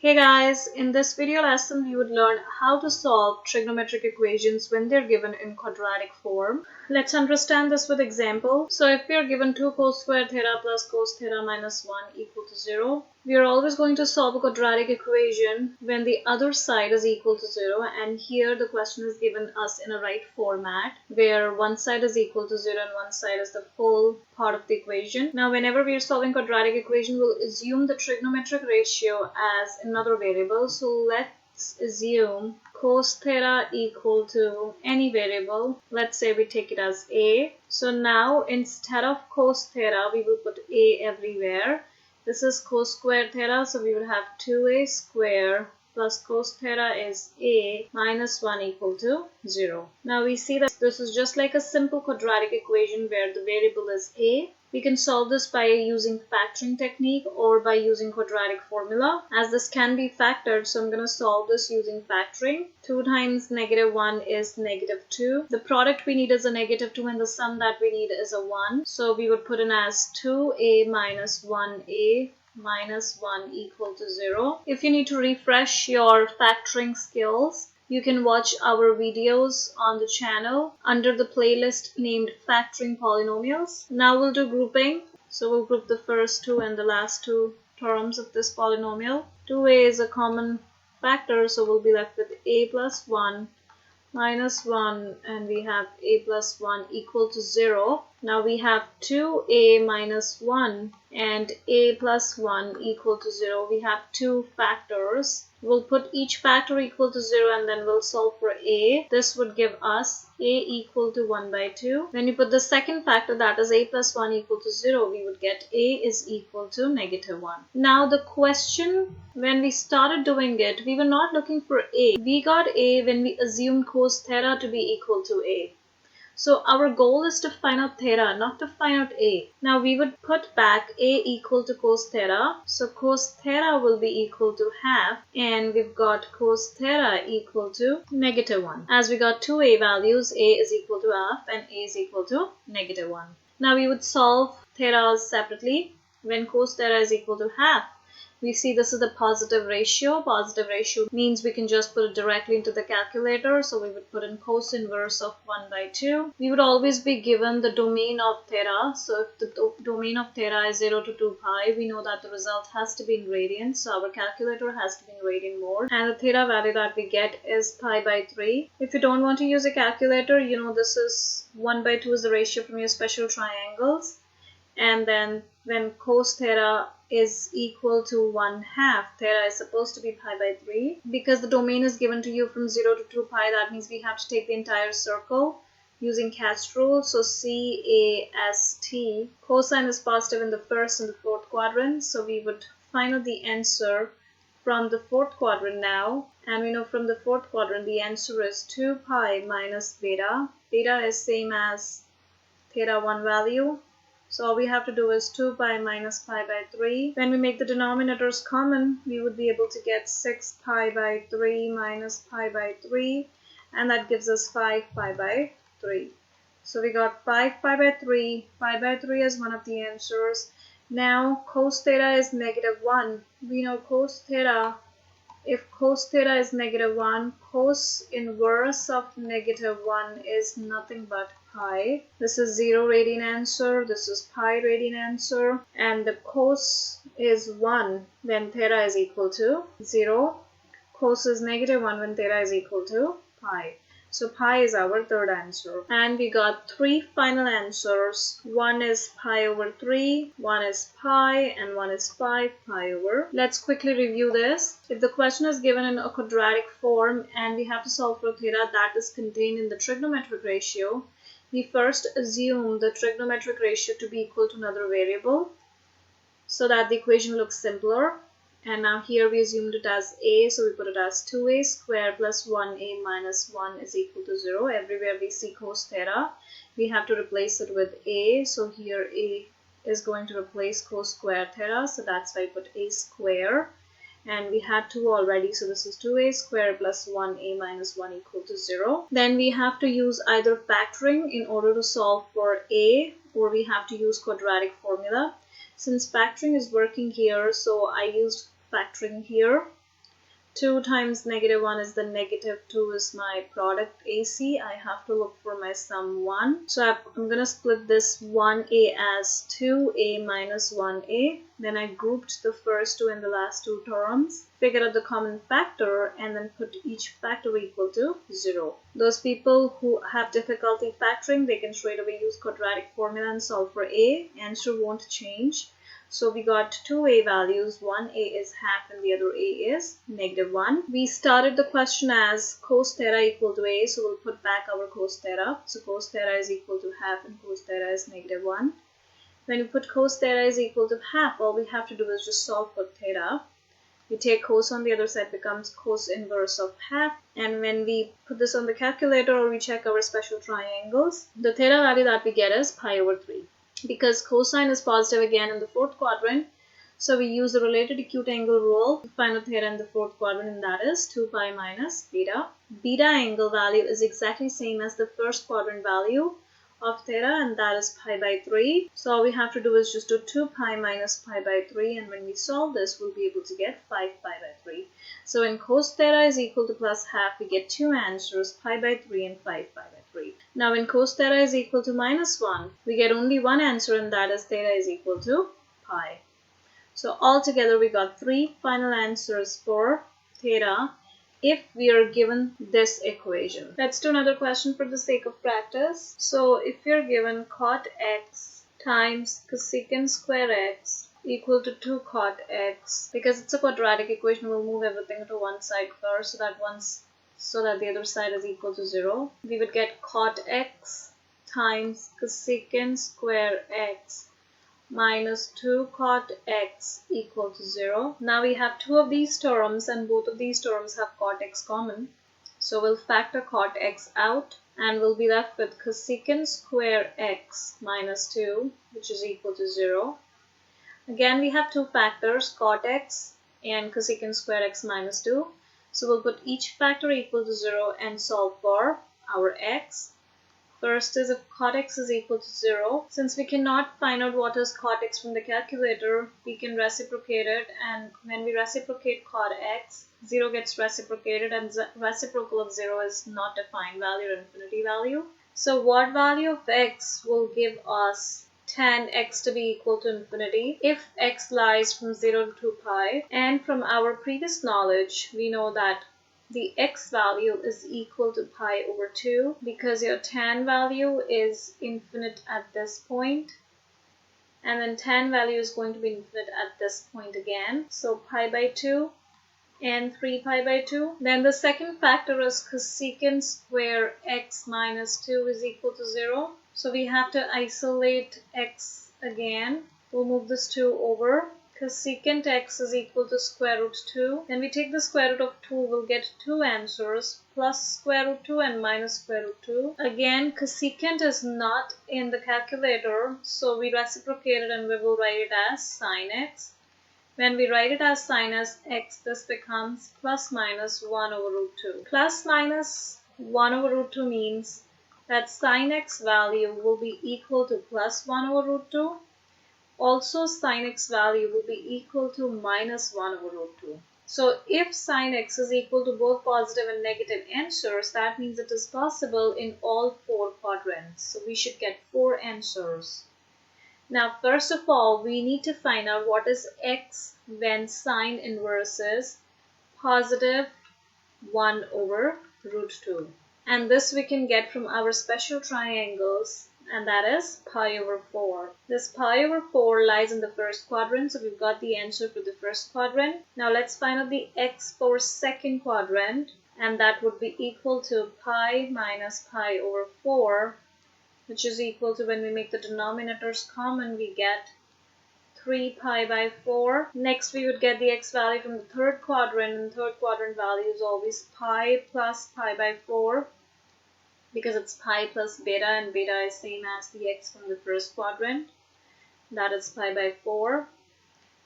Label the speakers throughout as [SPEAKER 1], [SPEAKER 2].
[SPEAKER 1] Hey guys, in this video lesson we would learn how to solve trigonometric equations when they're given in quadratic form. Let's understand this with example. So if we are given 2 cos squared theta plus cos theta minus 1 equal to 0, we are always going to solve a quadratic equation when the other side is equal to 0, and here the question is given us in a right format where one side is equal to 0 and one side is the full part of the equation. Now whenever we are solving quadratic equation, we'll assume the trigonometric ratio as another variable. So let's assume cos theta equal to any variable. Let's say we take it as a. So now instead of cos theta, we will put a everywhere. This is cos squared theta, so we would have 2a square plus cos theta is a minus 1 equal to 0. Now we see that this is just like a simple quadratic equation where the variable is a. We can solve this by using factoring technique or by using quadratic formula, as this can be factored. So I'm going to solve this using factoring. 2 times -1 is -2. The product we need is a -2 and the sum that we need is a 1. So we would put in as 2a minus 1a minus 1 equal to 0. If you need to refresh your factoring skills, you can watch our videos on the channel under the playlist named Factoring Polynomials. Now we'll do grouping. So we'll group the first two and the last two terms of this polynomial. 2a is a common factor, so we'll be left with a plus 1 minus 1, and we have a plus 1 equal to 0. Now we have 2a minus 1 and a plus 1 equal to 0. We have two factors. We'll put each factor equal to 0 and then we'll solve for a. This would give us a equal to 1 by 2. When you put the second factor, that is a plus 1 equal to 0, we would get a is equal to -1. Now the question, when we started doing it, we were not looking for a. We got a when we assumed cos theta to be equal to a. So our goal is to find out theta, not to find out a. Now we would put back a equal to cos theta. So cos theta will be equal to half, and we've got cos theta equal to -1. As we got two a values, a is equal to half and a is equal to -1. Now we would solve theta separately. When cos theta is equal to half, we see this is a positive ratio. Positive ratio means we can just put it directly into the calculator. So we would put in cos inverse of 1 by 2. We would always be given the domain of theta. So if the domain of theta is 0 to 2 pi, we know that the result has to be in radians. So our calculator has to be in radian mode. And the theta value that we get is pi by 3. If you don't want to use a calculator, you know this is 1 by 2 is the ratio from your special triangles. And then when cos theta is equal to 1/2, theta is supposed to be pi by 3. Because the domain is given to you from 0 to 2 pi, that means we have to take the entire circle using Cast rule. So CAST, cosine is positive in the first and the fourth quadrant. So we would find out the answer from the fourth quadrant now. And we know from the fourth quadrant the answer is 2 pi minus beta. Beta is same as theta 1 value. So all we have to do is 2 pi minus pi by 3. When we make the denominators common, we would be able to get 6 pi by 3 minus pi by 3. And that gives us 5 pi by 3. So we got 5 pi by 3. Pi by 3 is one of the answers. Now cos theta is -1. We know cos theta. If cos theta is -1, cos inverse of -1 is nothing but pi. This is 0 radian answer. This is pi radian answer. And the cos is 1 when theta is equal to 0. Cos is -1 when theta is equal to pi. So pi is our third answer. And we got 3 final answers. One is pi over 3, one is pi, and one is 5 pi over. Let's quickly review this. If the question is given in a quadratic form and we have to solve for theta that is contained in the trigonometric ratio, we first assume the trigonometric ratio to be equal to another variable so that the equation looks simpler. And now here we assumed it as a, so we put it as 2a squared plus 1a minus 1 is equal to 0. Everywhere we see cos theta, we have to replace it with a. So here a is going to replace cos squared theta, so that's why I put a square. And we had 2 already, so this is 2a squared plus 1a minus 1 equal to 0. Then we have to use either factoring in order to solve for a, or we have to use quadratic formula. Since factoring is working here, so I used factoring here. 2 times -1 is the -2 is my product AC. I have to look for my sum 1. So I'm going to split this 1A as 2A minus 1A. Then I grouped the first two and the last two terms, figured out the common factor, and then put each factor equal to 0. Those people who have difficulty factoring, they can straight away use quadratic formula and solve for A. Answer won't change. So we got two A values, one A is half and the other A is -1. We started the question as cos theta equal to A, so we'll put back our cos theta. So cos theta is equal to half and cos theta is -1. When you put cos theta is equal to half, all we have to do is just solve for theta. We take cos on the other side, becomes cos inverse of half. And when we put this on the calculator or we check our special triangles, the theta value that we get is pi over 3. Because cosine is positive again in the fourth quadrant, so we use the related acute angle rule to find the theta in the fourth quadrant, and that is 2 pi minus beta. Beta angle value is exactly same as the first quadrant value of theta, and that is pi by 3. So all we have to do is just do 2 pi minus pi by 3, and when we solve this, we'll be able to get 5 pi by 3. So when cos theta is equal to plus half, we get two answers, pi by 3 and 5 pi by 3. Now when cos theta is equal to -1, we get only one answer, and that is theta is equal to pi. So altogether we got three final answers for theta if we are given this equation. Let's do another question for the sake of practice. So if you're given cot x times cosecant square x equal to 2 cot x, because it's a quadratic equation, we'll move everything to one side first so that the other side is equal to 0. We would get cot x times cosecant square x minus 2 cot x equal to 0. Now we have two of these terms and both of these terms have cot x common. So we'll factor cot x out and we'll be left with cosecant square x minus 2, which is equal to 0. Again, we have two factors, cot x and cosecant square x minus 2. So we'll put each factor equal to 0 and solve for our x. First is if cot x is equal to 0. Since we cannot find out what is cot x from the calculator, we can reciprocate it, and when we reciprocate cot x, 0 gets reciprocated, and reciprocal of 0 is not defined value or infinity value. So what value of x will give us tan x to be equal to infinity if x lies from 0 to 2 pi? And from our previous knowledge, we know that the x value is equal to pi over 2 because your tan value is infinite at this point, and then tan value is going to be infinite at this point again. So pi by 2 and 3 pi by 2. Then the second factor is cosecant square x minus 2 is equal to 0. So we have to isolate x again. We'll move this 2 over. Cosecant x is equal to square root 2. Then we take the square root of 2, we'll get two answers, plus square root 2 and minus square root 2. Again, cosecant is not in the calculator, so we reciprocate it and we will write it as sin x. When we write it as sin x, this becomes plus minus 1 over root 2. Plus minus 1 over root 2 means that sin x value will be equal to plus 1 over root 2. Also, sin x value will be equal to minus 1 over root 2. So if sin x is equal to both positive and negative answers, that means it is possible in all four quadrants. So we should get 4 answers. Now, first of all, we need to find out what is x when sine inverse is positive 1 over root 2. And this we can get from our special triangles, and that is pi over 4. This pi over 4 lies in the first quadrant, so we've got the answer for the first quadrant. Now let's find out the x for second quadrant, and that would be equal to pi minus pi over 4, which is equal to, when we make the denominators common, we get 3 pi by 4. Next, we would get the x value from the third quadrant, and third quadrant value is always pi plus pi by 4, because it's pi plus beta, and beta is same as the x from the first quadrant. That is pi by 4.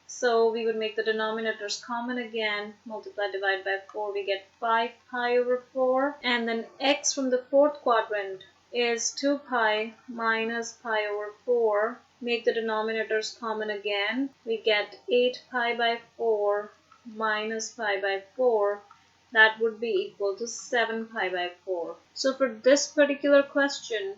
[SPEAKER 1] So we would make the denominators common again, multiply, divide by 4, we get 5 pi over 4. And then x from the fourth quadrant is 2 pi minus pi over 4. Make the denominators common again, we get 8 pi by 4 minus pi by 4, that would be equal to 7 pi by 4. So for this particular question,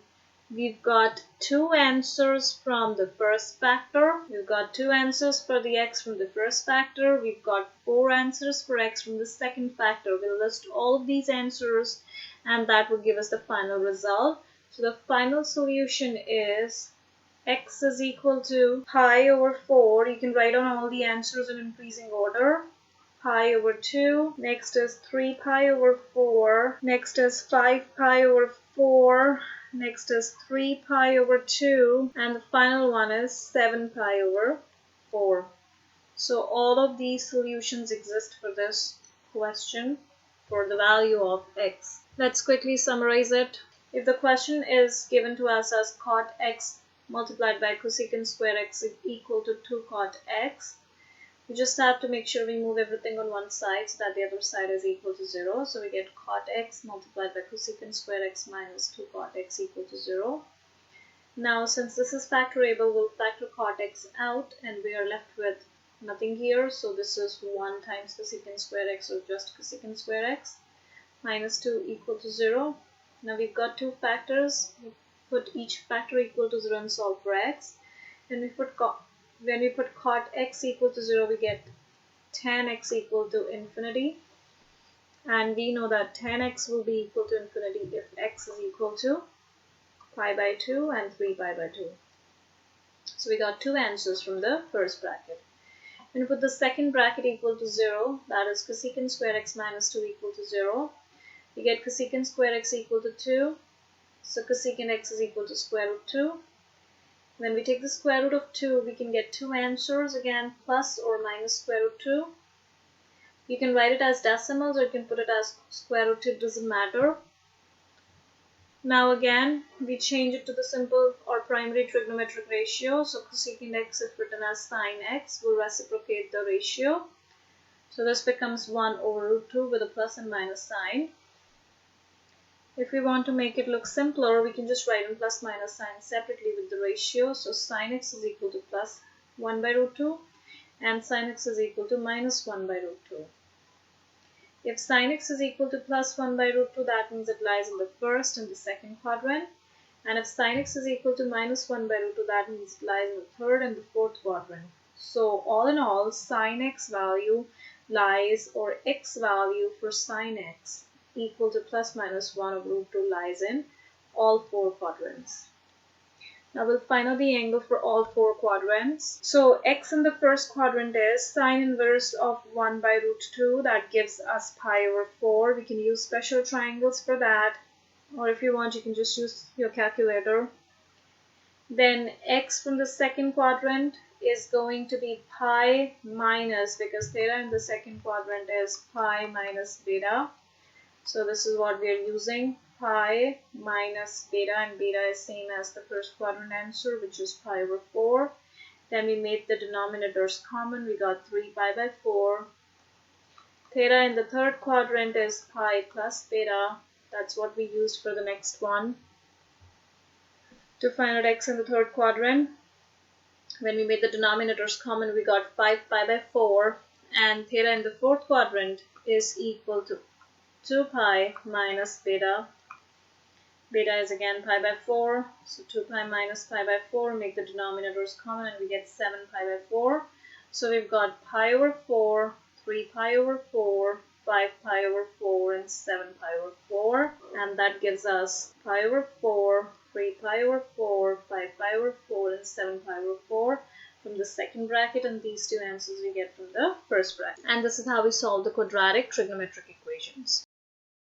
[SPEAKER 1] we've got two answers from the first factor. We've got two answers for the x from the first factor. We've got four answers for x from the second factor. We'll list all of these answers and that will give us the final result. So the final solution is x is equal to pi over 4. You can write down all the answers in increasing order. Pi over 2. Next is 3 pi over 4. Next is 5 pi over 4. Next is 3 pi over 2, and the final one is 7 pi over 4. So all of these solutions exist for this question for the value of x. Let's quickly summarize it. If the question is given to us as cot x multiplied by cosecant square x is equal to 2 cot x, we just have to make sure we move everything on one side so that the other side is equal to 0. So we get cot x multiplied by cosecant square x minus 2 cot x equal to 0. Now since this is factorable, we'll factor cot x out and we are left with nothing here. So this is 1 times cosecant square x, or just cosecant square x, minus 2 equal to 0. Now we've got two factors. We put each factor equal to 0 and solve for x. And when we put cot x equal to 0, we get tan x equal to infinity. And we know that tan x will be equal to infinity if x is equal to pi by 2 and 3 pi by 2. So we got two answers from the first bracket. When we put the second bracket equal to 0, that is cosecant square x minus 2 equal to 0, we get cosecant square x equal to 2. So cosecant x is equal to square root 2. When we take the square root of 2, we can get two answers, again plus or minus square root 2. You can write it as decimals or you can put it as square root 2, it doesn't matter. Now again, we change it to the simple or primary trigonometric ratio. So cosecant x, if written as sine x, will reciprocate the ratio. So this becomes 1 over root 2 with a plus and minus sign. If we want to make it look simpler, we can just write in plus minus sign separately with the ratio. So sin x is equal to plus 1 by root 2 and sin x is equal to minus 1 by root 2. If sin x is equal to plus 1 by root 2, that means it lies in the first and the second quadrant. And if sin x is equal to minus 1 by root 2, that means it lies in the third and the fourth quadrant. So all in all, sin x value lies, or x value for sin x equal to plus minus 1 over root 2 lies in all four quadrants. Now we'll find out the angle for all four quadrants. So x in the first quadrant is sine inverse of 1 by root 2. That gives us pi over 4. We can use special triangles for that. Or if you want, you can just use your calculator. Then x from the second quadrant is going to be pi minus, because theta in the second quadrant is pi minus beta. So this is what we are using, pi minus beta, and beta is same as the first quadrant answer, which is pi over 4. Then we made the denominators common, we got 3 pi by 4. Theta in the third quadrant is pi plus beta. That's what we used for the next one. To find out x in the third quadrant, when we made the denominators common, we got 5 pi by 4. And theta in the fourth quadrant is equal to 2 pi minus beta. Beta is again pi by 4. So 2 pi minus pi by 4, make the denominators common and we get 7 pi by 4. So we've got pi over 4, 3 pi over 4, 5 pi over 4 and 7 pi over 4. And that gives us pi over 4, 3 pi over 4, 5 pi over 4 and 7 pi over 4 from the second bracket, and these two answers we get from the first bracket. And this is how we solve the quadratic trigonometric equations.